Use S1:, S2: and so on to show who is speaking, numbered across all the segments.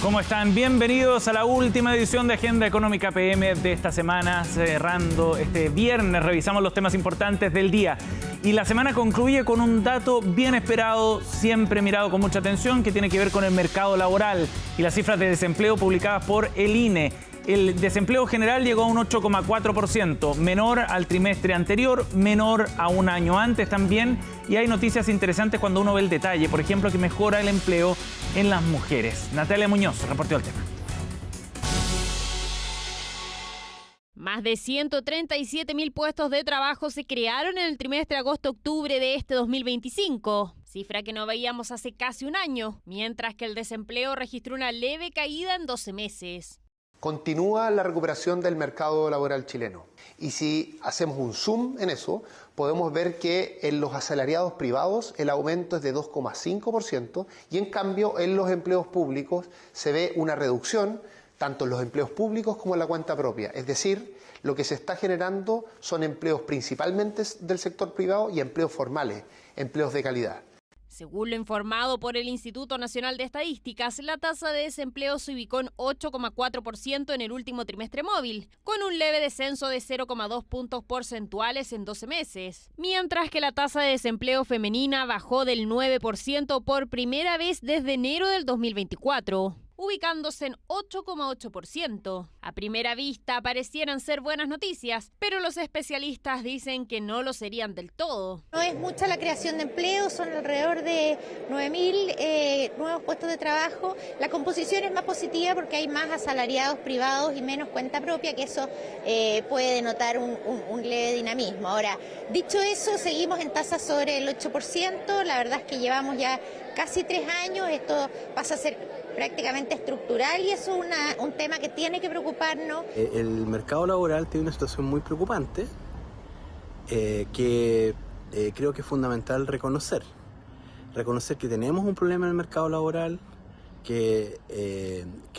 S1: ¿Cómo están? Bienvenidos a la última edición de Agenda Económica PM de esta semana. Cerrando este viernes, revisamos los temas importantes del día. Y la semana concluye con un dato bien esperado, siempre mirado con mucha atención, que tiene que ver con el mercado laboral y las cifras de desempleo publicadas por el INE. El desempleo general llegó a un 8,4%, menor al trimestre anterior, menor a un año antes también. Y hay noticias interesantes cuando uno ve el detalle, por ejemplo, que mejora el empleo en las mujeres. Natalia Muñoz reportó el tema.
S2: Más de 137.000 puestos de trabajo se crearon en el trimestre agosto-octubre de este 2025, cifra que no veíamos hace casi un año, mientras que el desempleo registró una leve caída en 12 meses.
S3: Continúa la recuperación del mercado laboral chileno. Y si hacemos un zoom en eso, podemos ver que en los asalariados privados el aumento es de 2,5% y en cambio en los empleos públicos se ve una reducción tanto en los empleos públicos como en la cuenta propia. Es decir, lo que se está generando son empleos principalmente del sector privado y empleos formales, empleos de calidad.
S2: Según lo informado por el Instituto Nacional de Estadísticas, la tasa de desempleo se ubicó en 8,4% en el último trimestre móvil, con un leve descenso de 0,2 puntos porcentuales en 12 meses, mientras que la tasa de desempleo femenina bajó del 9% por primera vez desde enero del 2024. Ubicándose en 8,8%. A primera vista parecieran ser buenas noticias, pero los especialistas dicen que no lo serían del todo.
S4: No es mucha la creación de empleo, son alrededor de 9.000 nuevos puestos de trabajo. La composición es más positiva porque hay más asalariados privados y menos cuenta propia, que eso puede denotar un leve dinamismo. Ahora, dicho eso, seguimos en tasas sobre el 8%, la verdad es que llevamos ya casi 3 años, esto pasa a ser prácticamente estructural y eso es un tema que tiene que preocuparnos.
S5: El mercado laboral tiene una situación muy preocupante que creo que es fundamental reconocer que tenemos un problema en el mercado laboral, que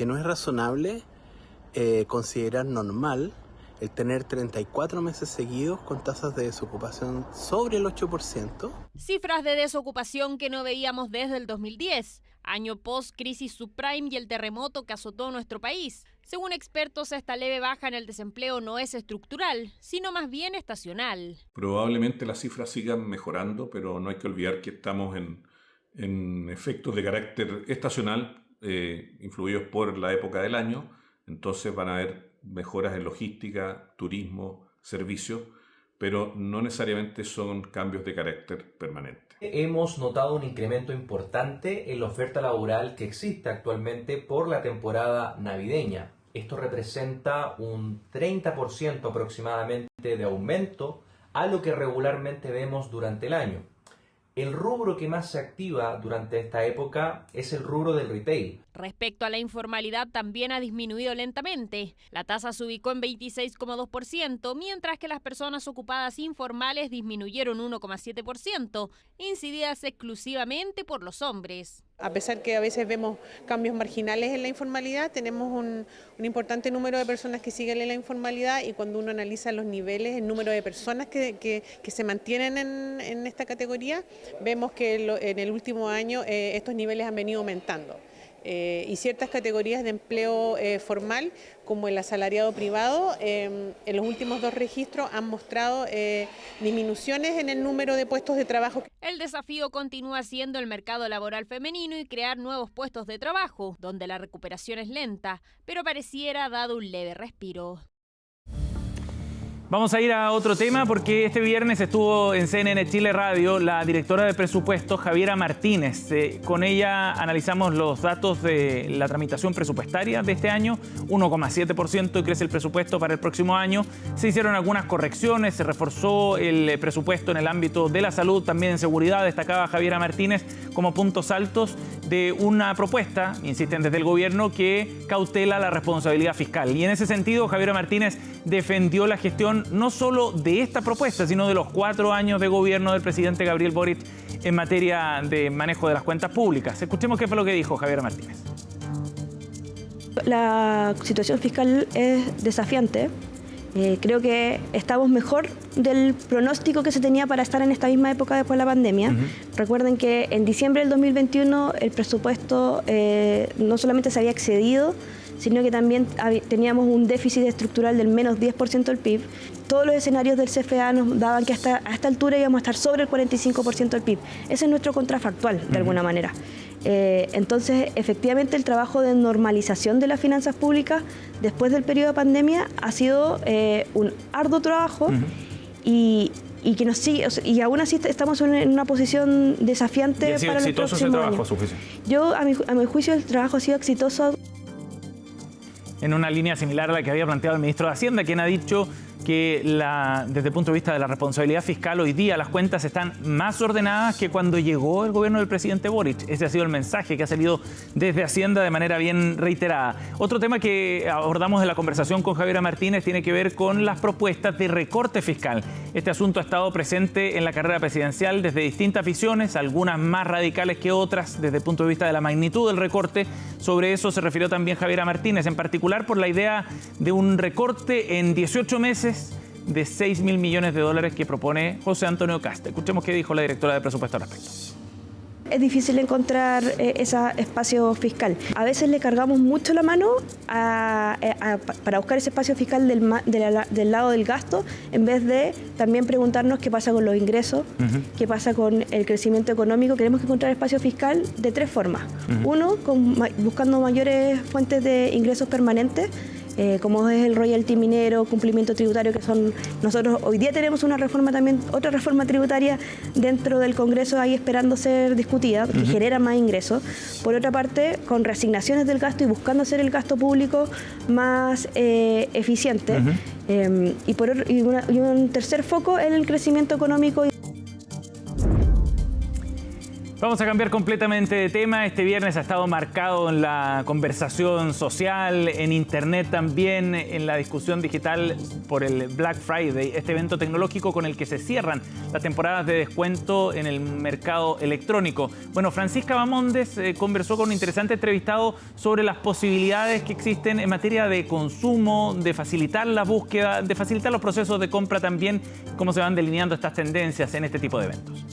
S5: no es razonable considerar normal el tener 34 meses seguidos con tasas de desocupación sobre el 8%.
S2: Cifras de desocupación que no veíamos desde el 2010, año post-crisis subprime y el terremoto que azotó nuestro país. Según expertos, esta leve baja en el desempleo no es estructural, sino más bien estacional.
S6: Probablemente las cifras sigan mejorando, pero no hay que olvidar que estamos en efectos de carácter estacional, influidos por la época del año. Entonces van a haber mejoras en logística, turismo, servicios, pero no necesariamente son cambios de carácter permanente.
S7: Hemos notado un incremento importante en la oferta laboral que existe actualmente por la temporada navideña. Esto representa un 30% aproximadamente de aumento a lo que regularmente vemos durante el año. El rubro que más se activa durante esta época es el rubro del retail.
S2: Respecto a la informalidad, también ha disminuido lentamente. La tasa se ubicó en 26,2%, mientras que las personas ocupadas informales disminuyeron 1,7%, incididas exclusivamente por los hombres.
S8: A pesar que a veces vemos cambios marginales en la informalidad, tenemos un importante número de personas que siguen en la informalidad y cuando uno analiza los niveles, el número de personas que se mantienen en esta categoría, vemos que en el último año estos niveles han venido aumentando. Y ciertas categorías de empleo formal, como el asalariado privado, en los últimos 2 registros han mostrado disminuciones en el número de puestos de trabajo.
S2: El desafío continúa siendo el mercado laboral femenino y crear nuevos puestos de trabajo, donde la recuperación es lenta, pero pareciera dado un leve respiro.
S1: Vamos a ir a otro tema porque este viernes estuvo en CNN Chile Radio la directora de presupuestos, Javiera Martínez. Con ella analizamos los datos de la tramitación presupuestaria de este año, 1,7% crece el presupuesto para el próximo año. Se hicieron algunas correcciones, se reforzó el presupuesto en el ámbito de la salud, también en seguridad. Destacaba Javiera Martínez como puntos altos de una propuesta, insisten desde el gobierno, que cautela la responsabilidad fiscal. Y en ese sentido, Javiera Martínez defendió la gestión no solo de esta propuesta, sino de los 4 años de gobierno del presidente Gabriel Boric en materia de manejo de las cuentas públicas. Escuchemos qué fue lo que dijo Javiera Martínez.
S9: La situación fiscal es desafiante. Creo que estamos mejor del pronóstico que se tenía para estar en esta misma época después de la pandemia. Recuerden que en diciembre del 2021 el presupuesto no solamente se había excedido, sino que también teníamos un déficit estructural del menos 10% del PIB. Todos los escenarios del CFA nos daban que a esta altura íbamos a estar sobre el 45% del PIB. Ese es nuestro contrafactual, de alguna manera. Entonces, efectivamente, el trabajo de normalización de las finanzas públicas después del periodo de pandemia ha sido un arduo trabajo y que nos sigue, y aún así estamos en una posición desafiante para el próximo año. Yo, a mi juicio, el trabajo ha sido exitoso.
S1: En una línea similar a la que había planteado el ministro de Hacienda, quien ha dicho que desde el punto de vista de la responsabilidad fiscal, hoy día las cuentas están más ordenadas que cuando llegó el gobierno del presidente Boric. Ese ha sido el mensaje que ha salido desde Hacienda de manera bien reiterada. Otro tema que abordamos en la conversación con Javiera Martínez tiene que ver con las propuestas de recorte fiscal. Este asunto ha estado presente en la carrera presidencial desde distintas visiones, algunas más radicales que otras desde el punto de vista de la magnitud del recorte. Sobre eso se refirió también Javiera Martínez, en particular por la idea de un recorte en 18 meses de 6.000 millones de dólares que propone José Antonio Kast. Escuchemos qué dijo la directora de presupuesto al respecto.
S9: Es difícil encontrar ese espacio fiscal. A veces le cargamos mucho la mano para buscar ese espacio fiscal del lado del gasto, en vez de también preguntarnos qué pasa con los ingresos, qué pasa con el crecimiento económico. Queremos encontrar espacio fiscal de tres formas. Uno, buscando mayores fuentes de ingresos permanentes, como es el royalty minero, cumplimiento tributario, que son, nosotros hoy día tenemos una reforma también, otra reforma tributaria dentro del Congreso ahí esperando ser discutida, que genera más ingresos. Por otra parte, con reasignaciones del gasto y buscando hacer el gasto público más eficiente. Y un tercer foco en el crecimiento económico.
S1: Vamos a cambiar completamente de tema. Este viernes ha estado marcado en la conversación social, en Internet también, en la discusión digital por el Black Friday, este evento tecnológico con el que se cierran las temporadas de descuento en el mercado electrónico. Bueno, Francisca Bamondes conversó con un interesante entrevistado sobre las posibilidades que existen en materia de consumo, de facilitar la búsqueda, de facilitar los procesos de compra también, cómo se van delineando estas tendencias en este tipo de eventos.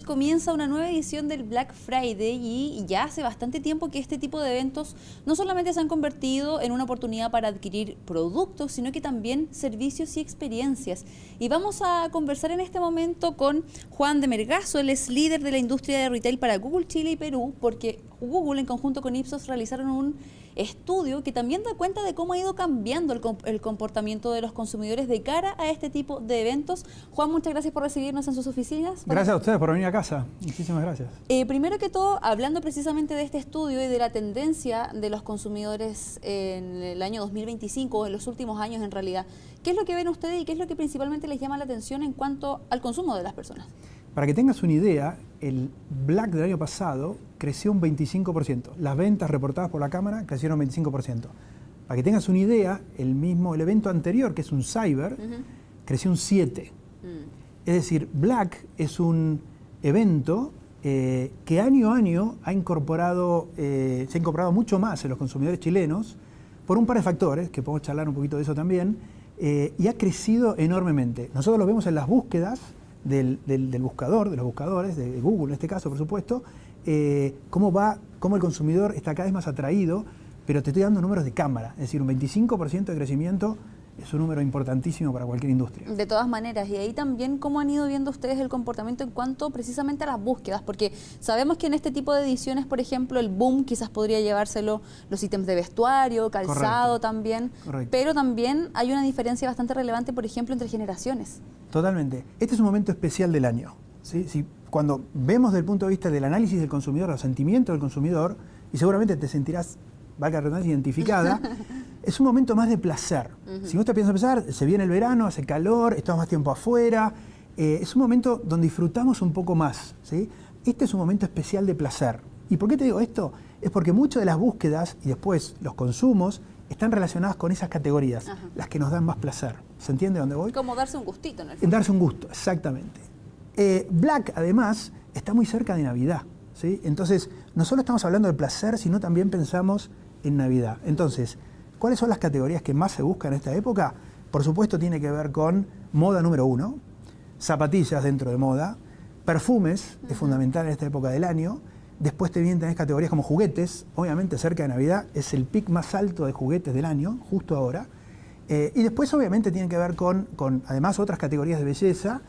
S10: Comienza una nueva edición del Black Friday y ya hace bastante tiempo que este tipo de eventos no solamente se han convertido en una oportunidad para adquirir productos, sino que también servicios y experiencias. Y vamos a conversar en este momento con Juan de Mergazo. Él es líder de la industria de retail para Google Chile y Perú, porque Google en conjunto con Ipsos realizaron un estudio que también da cuenta de cómo ha ido cambiando el comportamiento de los consumidores de cara a este tipo de eventos. Juan, muchas gracias por recibirnos en sus oficinas.
S11: Gracias a ustedes por venir a casa. Muchísimas gracias.
S10: Primero que todo, hablando precisamente de este estudio y de la tendencia de los consumidores en el año 2025, o en los últimos años en realidad, ¿qué es lo que ven ustedes y qué es lo que principalmente les llama la atención en cuanto al consumo de las personas?
S11: Para que tengas una idea, el Black del año pasado creció un 25%. Las ventas reportadas por la Cámara crecieron un 25%. Para que tengas una idea, el evento anterior, que es un Cyber, creció un 7%. Es decir, Black es un evento que año a año se ha incorporado mucho más en los consumidores chilenos por un par de factores, que podemos charlar un poquito de eso también, y ha crecido enormemente. Nosotros lo vemos en las búsquedas del buscador, de los buscadores, de Google en este caso, por supuesto, cómo el consumidor está cada vez más atraído, pero te estoy dando números de cámara, es decir, un 25% de crecimiento es un número importantísimo para cualquier industria.
S10: De todas maneras, y ahí también cómo han ido viendo ustedes el comportamiento en cuanto precisamente a las búsquedas, porque sabemos que en este tipo de ediciones, por ejemplo, el boom quizás podría llevárselo los ítems de vestuario, calzado. Correcto. También, correcto. Pero también hay una diferencia bastante relevante, por ejemplo, entre generaciones. Totalmente. Este es un momento especial del año, ¿sí? Cuando vemos desde el punto de vista del análisis del consumidor, los sentimientos del consumidor, y seguramente te sentirás, valga la redundancia, identificada, es un momento más de placer. Si vos te piensas pensar, se viene el verano, hace calor, estamos más tiempo afuera, es un momento donde disfrutamos un poco más, ¿sí? Este es un momento especial de placer. ¿Y por qué te digo esto? Es porque muchas de las búsquedas y después los consumos están relacionadas con esas categorías, las que nos dan más placer. ¿Se entiende dónde voy? Como darse un gustito, en el fondo.
S11: Darse un gusto, exactamente. Black, además, está muy cerca de Navidad, ¿sí? Entonces, no solo estamos hablando de placer, sino también pensamos en Navidad. Entonces, ¿cuáles son las categorías que más se buscan en esta época? por supuesto tiene que ver con moda número 1, zapatillas dentro de moda, perfumes, es fundamental en esta época del año. Después tenés categorías como juguetes, obviamente cerca de Navidad es el pic más alto de juguetes del año, justo ahora. Y después obviamente tiene que ver con además otras categorías de belleza,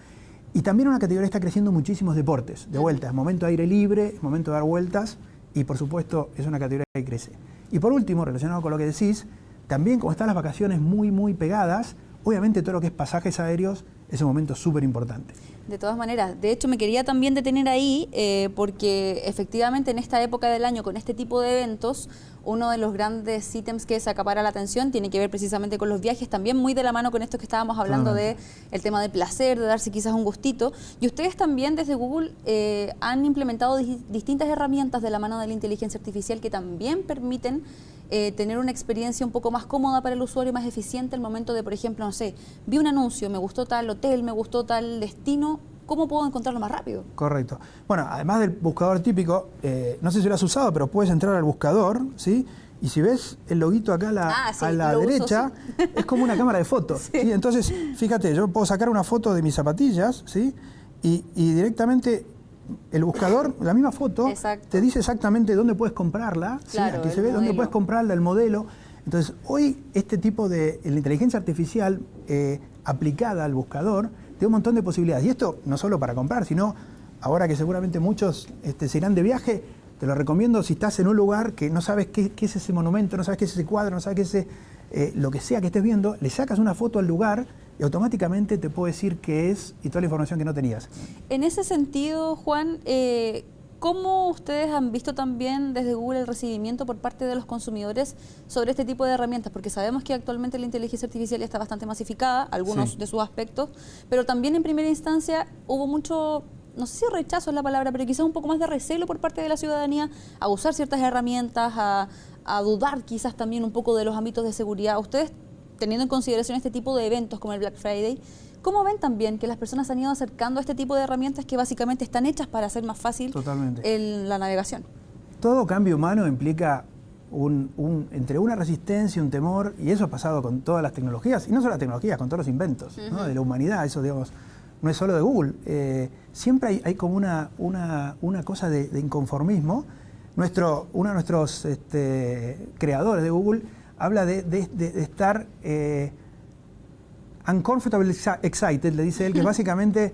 S11: y también una categoría que está creciendo muchísimos deportes, de vuelta, es momento de aire libre, es momento de dar vueltas, y por supuesto es una categoría que crece. Y por último, relacionado con lo que decís, también como están las vacaciones muy pegadas, obviamente todo lo que es pasajes aéreos es un momento súper importante.
S10: De todas maneras, de hecho me quería también detener ahí porque efectivamente en esta época del año con este tipo de eventos, uno de los grandes ítems que se acapara la atención tiene que ver precisamente con los viajes, también muy de la mano con esto que estábamos hablando de el tema del placer, de darse quizás un gustito. Y ustedes también desde Google han implementado distintas herramientas de la mano de la inteligencia artificial que también permiten tener una experiencia un poco más cómoda para el usuario, más eficiente al momento de, por ejemplo, no sé, vi un anuncio, me gustó tal hotel, me gustó tal destino, ¿cómo puedo encontrarlo más rápido?
S11: Correcto. Bueno, además del buscador típico, no sé si lo has usado, pero puedes entrar al buscador, ¿sí? Y si ves el loguito acá a la derecha, uso, sí. Es como una cámara de fotos. Sí. ¿Sí? Entonces, fíjate, yo puedo sacar una foto de mis zapatillas, ¿sí? Y directamente el buscador, la misma foto, te dice exactamente dónde puedes comprarla. Claro, ¿sí? Aquí se ve dónde puedes comprarla, el modelo. Entonces, hoy este tipo de la inteligencia artificial aplicada al buscador tiene un montón de posibilidades. Y esto no solo para comprar, sino ahora que seguramente muchos se irán de viaje, te lo recomiendo si estás en un lugar que no sabes qué es ese monumento, no sabes qué es ese cuadro, no sabes qué es lo que sea que estés viendo, le sacas una foto al lugar y automáticamente te puede decir qué es y toda la información que no tenías.
S10: En ese sentido, Juan, ¿cómo ustedes han visto también desde Google el recibimiento por parte de los consumidores sobre este tipo de herramientas? Porque sabemos que actualmente la inteligencia artificial ya está bastante masificada, algunos de sus aspectos, pero también en primera instancia hubo mucho, no sé si rechazo es la palabra, pero quizás un poco más de recelo por parte de la ciudadanía a usar ciertas herramientas, a dudar quizás también un poco de los ámbitos de seguridad. Ustedes, teniendo en consideración este tipo de eventos como el Black Friday, ¿cómo ven también que las personas han ido acercando a este tipo de herramientas que básicamente están hechas para hacer más fácil la navegación?
S11: Todo cambio humano implica entre una resistencia, un temor, y eso ha pasado con todas las tecnologías, y no solo las tecnologías, con todos los inventos ¿no? de la humanidad. Eso, digamos, no es solo de Google. Siempre hay como una cosa de inconformismo. Uno de nuestros creadores de Google habla de estar uncomfortable excited, le dice él, que básicamente,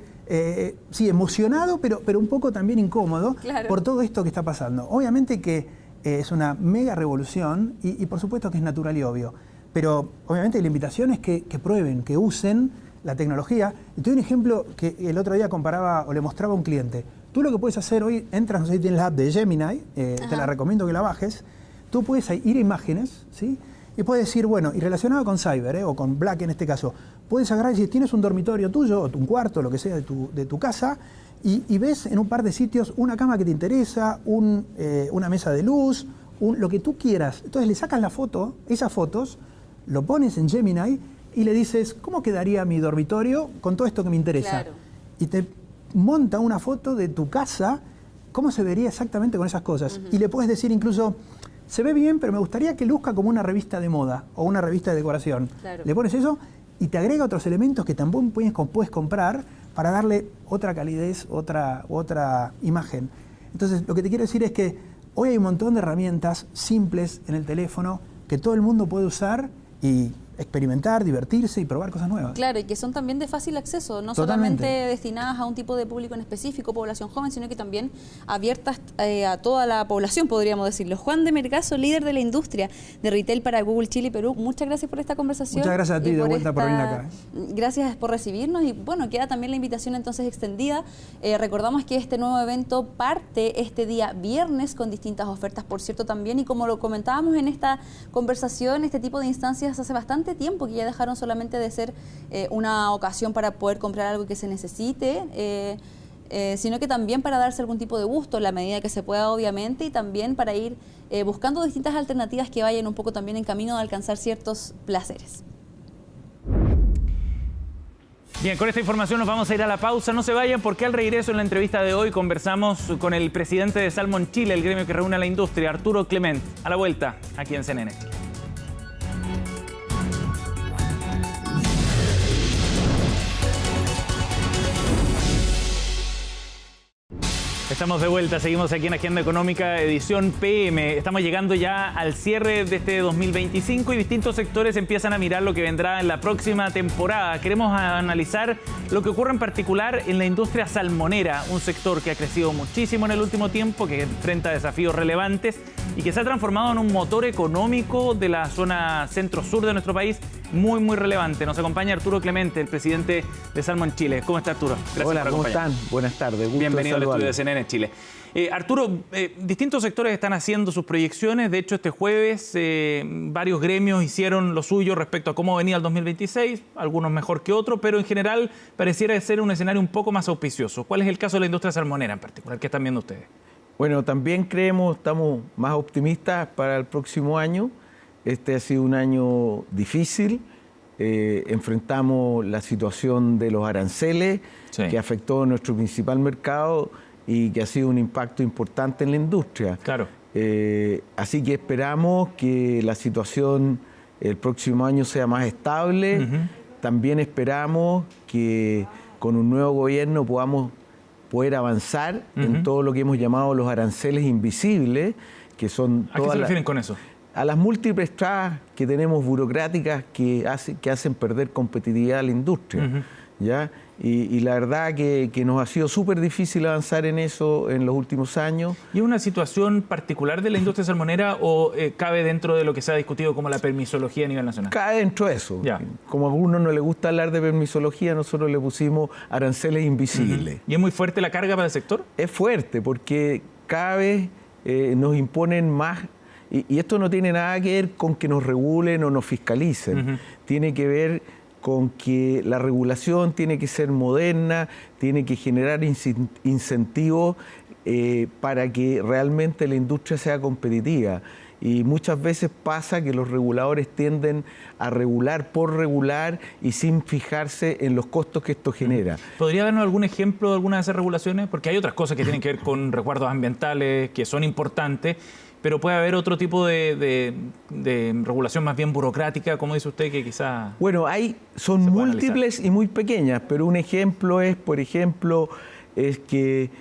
S11: sí, emocionado, pero un poco también incómodo por todo esto que está pasando. Obviamente que es una mega revolución y por supuesto que es natural y obvio, pero obviamente la invitación es que prueben, que usen la tecnología. Y te doy un ejemplo que el otro día comparaba o le mostraba a un cliente. Tú lo que puedes hacer hoy, entras, no sé si tienes la app de Gemini, te la recomiendo que la bajes. Tú puedes ir a imágenes, ¿sí? Y puedes decir, bueno, y relacionado con Cyber, o con Black en este caso, puedes agarrar y decir, tienes un dormitorio tuyo, o un cuarto, lo que sea de tu casa, y ves en un par de sitios una cama que te interesa, una mesa de luz, lo que tú quieras. Entonces le sacas la foto, esas fotos, lo pones en Gemini y le dices, ¿cómo quedaría mi dormitorio con todo esto que me interesa? Claro. Y te monta una foto de tu casa, cómo se vería exactamente con esas cosas. Y le puedes decir incluso, se ve bien, pero me gustaría que luzca como una revista de moda o una revista de decoración. Claro. Le pones eso y te agrega otros elementos que también puedes comprar para darle otra calidez, otra imagen. Entonces, lo que te quiero decir es que hoy hay un montón de herramientas simples en el teléfono que todo el mundo puede usar y experimentar, divertirse y probar cosas nuevas.
S10: Claro, y que son también de fácil acceso, no solamente destinadas a un tipo de público en específico, población joven, sino que también abiertas a toda la población, podríamos decirlo. Juan de Mergazo, líder de la industria de retail para Google Chile y Perú, muchas gracias por esta conversación.
S11: Muchas gracias a ti de vuelta por venir acá.
S10: Gracias por recibirnos y bueno, queda también la invitación entonces extendida. Recordamos que este nuevo evento parte este día viernes con distintas ofertas, por cierto, también, y como lo comentábamos en esta conversación, este tipo de instancias hace bastante tiempo que ya dejaron solamente de ser una ocasión para poder comprar algo que se necesite, sino que también para darse algún tipo de gusto en la medida que se pueda, obviamente, y también para ir buscando distintas alternativas que vayan un poco también en camino de alcanzar ciertos placeres.
S1: Bien, con esta información nos vamos a ir a la pausa. No se vayan porque al regreso en la entrevista de hoy conversamos con el presidente de Salmon Chile, el gremio que reúne a la industria, Arturo Clement. A la vuelta, aquí en CNN. Estamos de vuelta, seguimos aquí en Agenda Económica, edición PM. Estamos llegando ya al cierre de este 2025 y distintos sectores empiezan a mirar lo que vendrá en la próxima temporada. Queremos analizar lo que ocurre en particular en la industria salmonera, un sector que ha crecido muchísimo en el último tiempo, que enfrenta desafíos relevantes y que se ha transformado en un motor económico de la zona centro-sur de nuestro país muy relevante. Nos acompaña Arturo Clemente, el presidente de Salmon Chile. ¿Cómo está, Arturo?
S12: Gracias. Hola, ¿cómo están? Buenas tardes. Gusto
S1: Bienvenido al estudio de CNN Chile. Arturo, distintos sectores están haciendo sus proyecciones. De hecho, este jueves varios gremios hicieron lo suyo respecto a cómo venía el 2026, algunos mejor que otros, pero en general pareciera ser un escenario un poco más auspicioso. ¿Cuál es el caso de la industria salmonera en particular? ¿Qué están viendo ustedes?
S12: Bueno, también estamos más optimistas para el próximo año. Este ha sido un año difícil. Enfrentamos la situación de los aranceles, sí, que afectó a nuestro principal mercado y que ha sido un impacto importante en la industria.
S1: Claro.
S12: Así que esperamos que la situación el próximo año sea más estable. También esperamos que con un nuevo gobierno podamos poder avanzar en todo lo que hemos llamado los aranceles invisibles, que son...
S1: ¿A qué se refieren con eso?
S12: A las múltiples trabas que tenemos burocráticas que hacen perder competitividad a la industria. ¿Ya? Y la verdad que nos ha sido súper difícil avanzar en eso en los últimos años.
S1: ¿Y es una situación particular de la industria salmonera o cabe dentro de lo que se ha discutido como la permisología a nivel nacional?
S12: Cabe dentro de eso.
S1: Ya.
S12: Como a algunos no les gusta hablar de permisología, nosotros le pusimos aranceles invisibles.
S1: ¿Y es muy fuerte la carga para el sector?
S12: Es fuerte porque cada vez nos imponen más. Y esto no tiene nada que ver con que nos regulen o nos fiscalicen. Tiene que ver con que la regulación tiene que ser moderna, tiene que generar incentivos para que realmente la industria sea competitiva. Y muchas veces pasa que los reguladores tienden a regular por regular y sin fijarse en los costos que esto genera.
S1: ¿Podría darnos algún ejemplo de alguna de esas regulaciones? Porque hay otras cosas que tienen que ver con resguardos ambientales, que son importantes, pero puede haber otro tipo de regulación más bien burocrática, como dice usted, que quizás...
S12: Bueno, son múltiples y muy pequeñas, pero un ejemplo es, por ejemplo, es que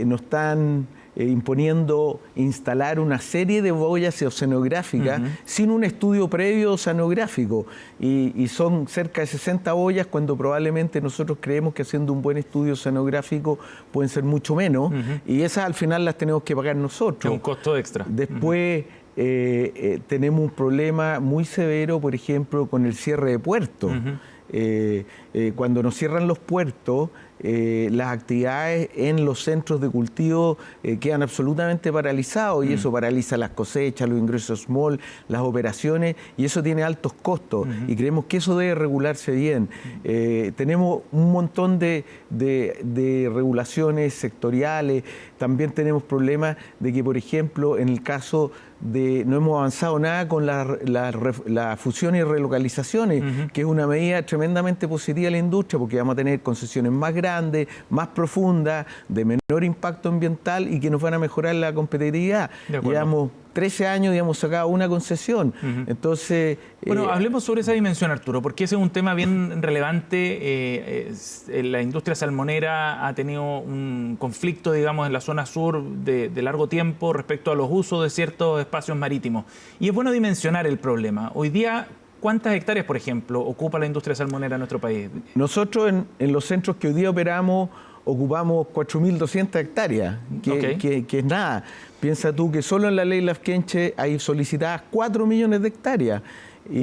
S12: nos están imponiendo instalar una serie de boyas oceanográficas sin un estudio previo oceanográfico. Y son cerca de 60 boyas cuando probablemente nosotros creemos que haciendo un buen estudio oceanográfico pueden ser mucho menos. Y esas al final las tenemos que pagar nosotros.
S1: Es un costo extra.
S12: Después tenemos un problema muy severo, por ejemplo, con el cierre de puertos. Cuando nos cierran los puertos, las actividades en los centros de cultivo quedan absolutamente paralizados y eso paraliza las cosechas, los ingresos small, las operaciones y eso tiene altos costos y creemos que eso debe regularse bien. Tenemos un montón de regulaciones sectoriales, también tenemos problemas de que, por ejemplo, en el caso de no hemos avanzado nada con la fusión y relocalizaciones, que es una medida tremendamente positiva a la industria porque vamos a tener concesiones más grandes, más profundas, de menor impacto ambiental y que nos van a mejorar la competitividad. Llevamos 13 años y hemos sacado una concesión. Entonces...
S1: Bueno, hablemos sobre esa dimensión, Arturo, porque ese es un tema bien relevante. La industria salmonera ha tenido un conflicto, digamos, en la zona sur de largo tiempo respecto a los usos de ciertos espacios marítimos. Y es bueno dimensionar el problema. Hoy día, ¿cuántas hectáreas, por ejemplo, ocupa la industria salmonera en nuestro país?
S12: Nosotros en los centros que hoy día operamos ocupamos 4.200 hectáreas, que es nada. Piensa tú que solo en la ley Lafkenche hay solicitadas 4 millones de hectáreas.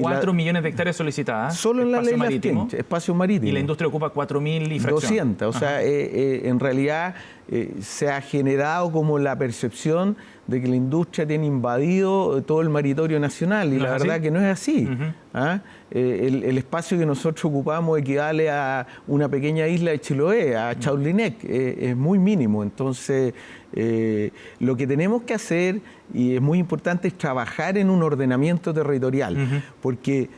S1: 4 millones de hectáreas solicitadas.
S12: Solo en la ley Lafkenche, espacio marítimo.
S1: Y la industria ocupa 4.000 y fracción.
S12: 200. O sea, en realidad se ha generado como la percepción de que la industria tiene invadido todo el maritorio nacional y la verdad que no es así. El espacio que nosotros ocupamos equivale a una pequeña isla de Chiloé, a Chaulineck, es muy mínimo. Entonces, lo que tenemos que hacer, y es muy importante, es trabajar en un ordenamiento territorial, porque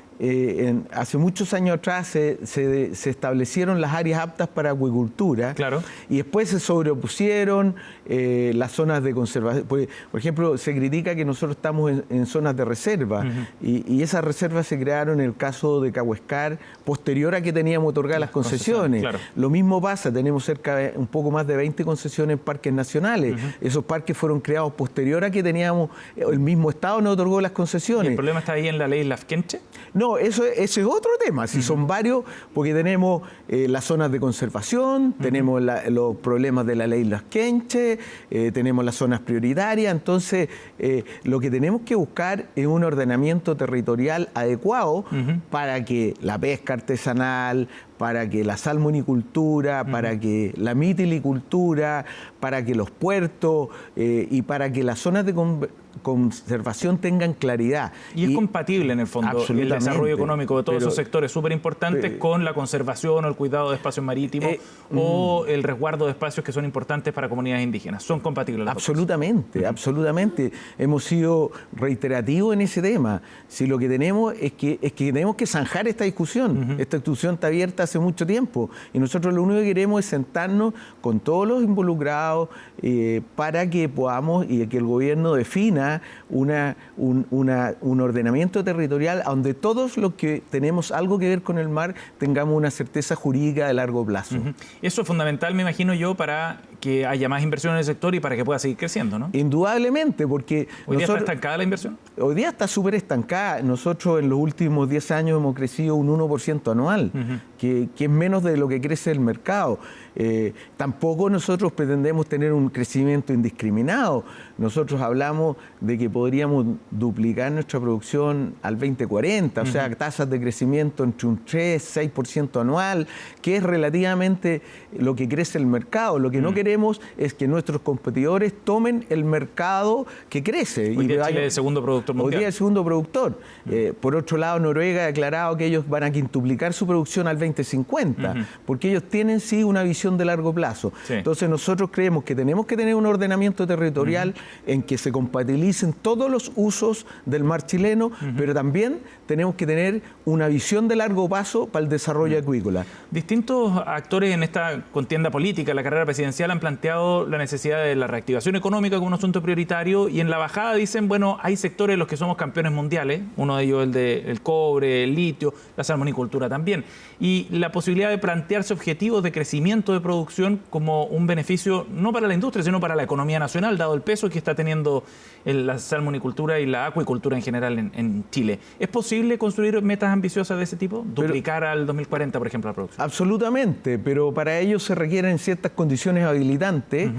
S12: hace muchos años atrás se establecieron las áreas aptas para acuicultura,
S1: claro,
S12: y después se sobrepusieron las zonas de conservación. Por ejemplo, se critica que nosotros estamos en zonas de reserva, y esas reservas se crearon en el caso de Cahuéscar posterior a que teníamos otorgadas las concesiones.
S1: Claro.
S12: Lo mismo pasa, tenemos cerca de un poco más de 20 concesiones en parques nacionales. Esos parques fueron creados posterior a que teníamos, el mismo Estado nos otorgó las concesiones.
S1: ¿Y el problema está ahí en la ley Lafkenche?
S12: No, ese es otro tema. Si son varios, porque tenemos las zonas de conservación, tenemos los problemas de la ley Lafkenche, tenemos las zonas prioritarias. Entonces, lo que tenemos que buscar es un ordenamiento territorial adecuado para que la pesca artesanal, para que la salmonicultura, para que la mitilicultura, para que los puertos y para que las zonas de conservación tengan claridad.
S1: Y es compatible en el fondo el desarrollo económico de todos esos sectores súper importantes con la conservación o el cuidado de espacios marítimos o el resguardo de espacios que son importantes para comunidades indígenas. ¿Son compatibles las
S12: absolutamente, dos cosas? Absolutamente. Hemos sido reiterativos en ese tema. Si lo que tenemos es que tenemos que zanjar esta discusión. Esta discusión está abierta hace mucho tiempo y nosotros lo único que queremos es sentarnos con todos los involucrados para que podamos y que el gobierno defina un ordenamiento territorial donde todos los que tenemos algo que ver con el mar tengamos una certeza jurídica de largo plazo.
S1: Eso es fundamental, me imagino yo, para que haya más inversión en el sector y para que pueda seguir creciendo, ¿no?
S12: Indudablemente, porque...
S1: ¿Hoy día está estancada la inversión?
S12: Hoy día está súper estancada. Nosotros en los últimos 10 años hemos crecido un 1% anual, que es menos de lo que crece el mercado. Tampoco nosotros pretendemos tener un crecimiento indiscriminado. Nosotros hablamos de que podríamos duplicar nuestra producción al 2040, o sea, tasas de crecimiento entre un 3-6% anual, que es relativamente lo que crece el mercado. Lo que no queremos es que nuestros competidores tomen el mercado que crece.
S1: Hoy día Chile es el segundo productor mundial.
S12: Hoy día es el segundo productor. Por otro lado, Noruega ha declarado que ellos van a quintuplicar su producción al 2050, porque ellos tienen sí una visión de largo plazo. Entonces nosotros creemos que tenemos que tener un ordenamiento territorial en que se compatibilicen todos los usos del mar chileno, pero también tenemos que tener una visión de largo plazo para el desarrollo acuícola.
S1: Distintos actores en esta contienda política, la carrera presidencial, han planteado la necesidad de la reactivación económica como un asunto prioritario, y en la bajada dicen, bueno, hay sectores en los que somos campeones mundiales, uno de ellos el cobre, el litio, la salmonicultura también, y la posibilidad de plantearse objetivos de crecimiento de producción como un beneficio no para la industria, sino para la economía nacional, dado el peso que está teniendo la salmonicultura y la acuicultura en general en Chile. ¿Es posible construir metas ambiciosas de ese tipo? ¿Duplicar al 2040, por ejemplo, la producción?
S12: Absolutamente, pero para ello se requieren ciertas condiciones habilitantes,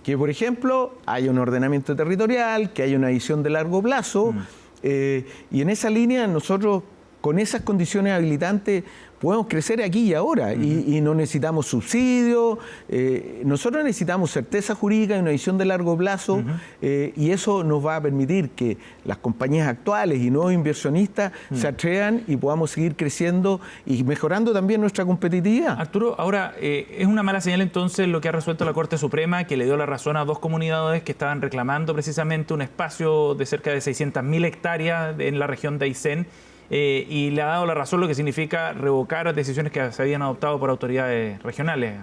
S12: que por ejemplo haya un ordenamiento territorial, que haya una visión de largo plazo, y en esa línea nosotros con esas condiciones habilitantes podemos crecer aquí y ahora, y no necesitamos subsidios, nosotros necesitamos certeza jurídica y una visión de largo plazo, y eso nos va a permitir que las compañías actuales y nuevos inversionistas se atrevan y podamos seguir creciendo y mejorando también nuestra competitividad.
S1: Arturo, ahora, ¿es una mala señal entonces lo que ha resuelto la Corte Suprema, que le dio la razón a dos comunidades que estaban reclamando precisamente un espacio de cerca de 600.000 hectáreas en la región de Aysén, y le ha dado la razón, lo que significa revocar decisiones que se habían adoptado por autoridades regionales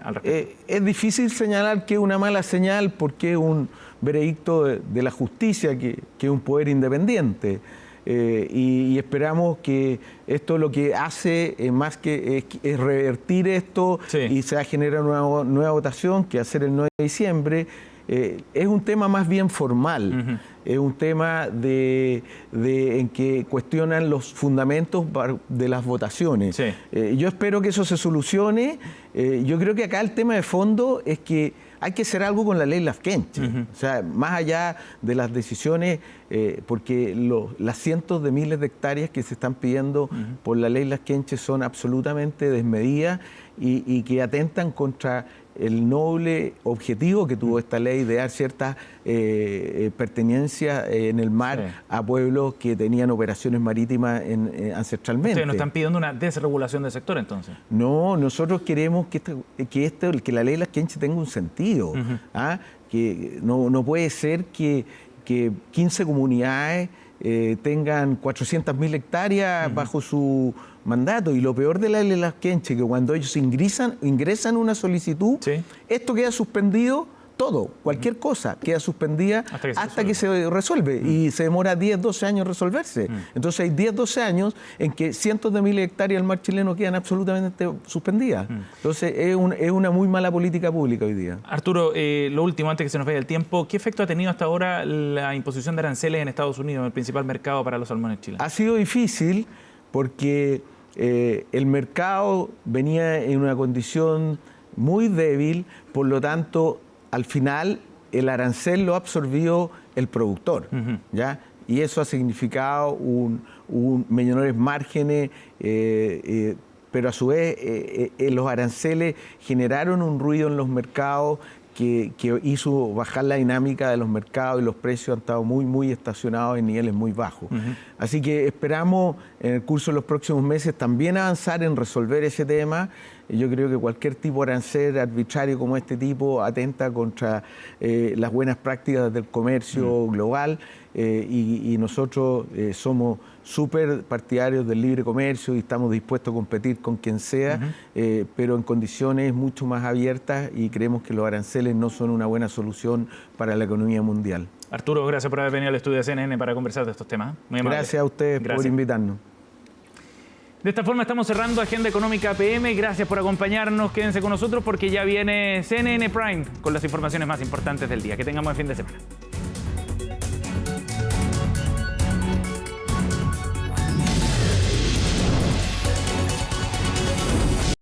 S1: al respecto?
S12: Es difícil señalar que es una mala señal porque es un veredicto de la justicia, que es un poder independiente. Y esperamos que esto lo que hace más que es revertir esto y se va a generar una nueva votación que va a ser el 9 de diciembre. Es un tema más bien formal, es un tema en que cuestionan los fundamentos de las votaciones. Yo espero que eso se solucione. Yo creo que acá el tema de fondo es que hay que hacer algo con la ley Lafkenche. O sea, más allá de las decisiones, porque las cientos de miles de hectáreas que se están pidiendo por la ley Lafkenche son absolutamente desmedidas y que atentan contra el noble objetivo que tuvo esta ley de dar ciertas pertenencias en el mar a pueblos que tenían operaciones marítimas ancestralmente.
S1: ¿Ustedes no están pidiendo una desregulación del sector entonces?
S12: No, nosotros queremos que la ley Lafkenche tenga un sentido. Que no puede ser que 15 comunidades tengan 400.000 hectáreas bajo su mandato. Y lo peor de la ley Laskenche, que cuando ellos ingresan una solicitud, esto queda suspendido. Todo, cualquier cosa queda suspendida hasta que se resuelve y se demora 10, 12 años resolverse. Entonces hay 10, 12 años en que cientos de miles de hectáreas del mar chileno quedan absolutamente suspendidas. Entonces es una muy mala política pública hoy día.
S1: Arturo, lo último, antes que se nos vaya el tiempo, ¿qué efecto ha tenido hasta ahora la imposición de aranceles en Estados Unidos, el principal mercado para los salmones chilenos?
S12: Ha sido difícil porque el mercado venía en una condición muy débil, por lo tanto, al final, el arancel lo ha absorbido el productor, ¿ya? Y eso ha significado menores márgenes, pero a su vez los aranceles generaron un ruido en los mercados que hizo bajar la dinámica de los mercados y los precios han estado muy estacionados en niveles muy bajos. Así que esperamos en el curso de los próximos meses también avanzar en resolver ese tema. Yo creo que cualquier tipo de arancel arbitrario como este tipo atenta contra las buenas prácticas del comercio global y nosotros somos súper partidarios del libre comercio y estamos dispuestos a competir con quien sea, pero en condiciones mucho más abiertas y creemos que los aranceles no son una buena solución para la economía mundial.
S1: Arturo, gracias por haber venido al estudio de CNN para conversar de estos temas. Muy amable.
S12: Gracias a ustedes por invitarnos.
S1: De esta forma estamos cerrando Agenda Económica PM. Gracias por acompañarnos. Quédense con nosotros porque ya viene CNN Prime con las informaciones más importantes del día. Que tengamos el fin de semana.